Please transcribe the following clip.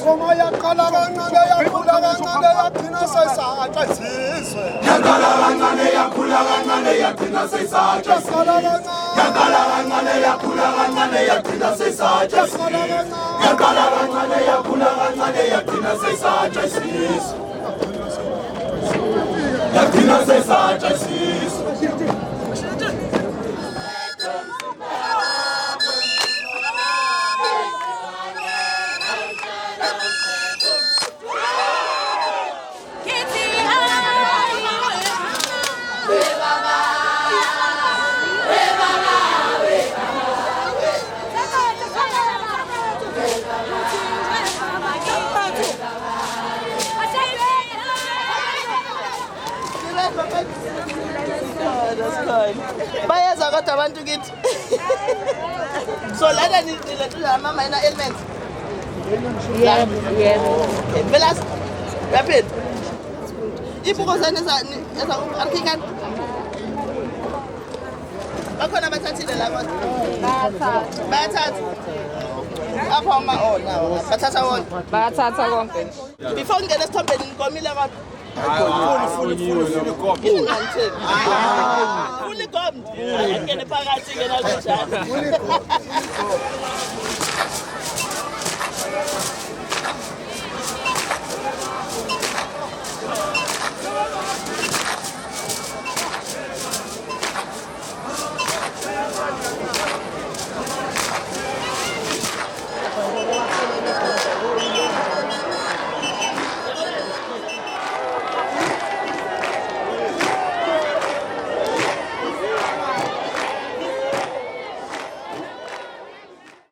Ingoma yaqala kancane yakhula kancane yagcina sesatshwa isizwe. Yaqala kancane yakhula kancane yagcina sesatshwa isizwe. Yaqala kancane yakhula kancane yagcina sesatshwa isizwe. Yaqala kancane yakhula kancane yagcina sesatshwa isizwe. Yagcina sesatshwa isizwe. Bayaza kodwa abantu kithi. So lana niletha mama ina elements. Yeah. Velas. Rapid. Ibuko zane eza arkikan. Bakhona bathathile la kodwa. Bathatha. Apha ma ona. Bathatha wona. Bathatha konke. Before ngene esithombeni nikomile kodwa. Fully gobbled. Fully gobbled. Ngene phakathi ngena kanjani.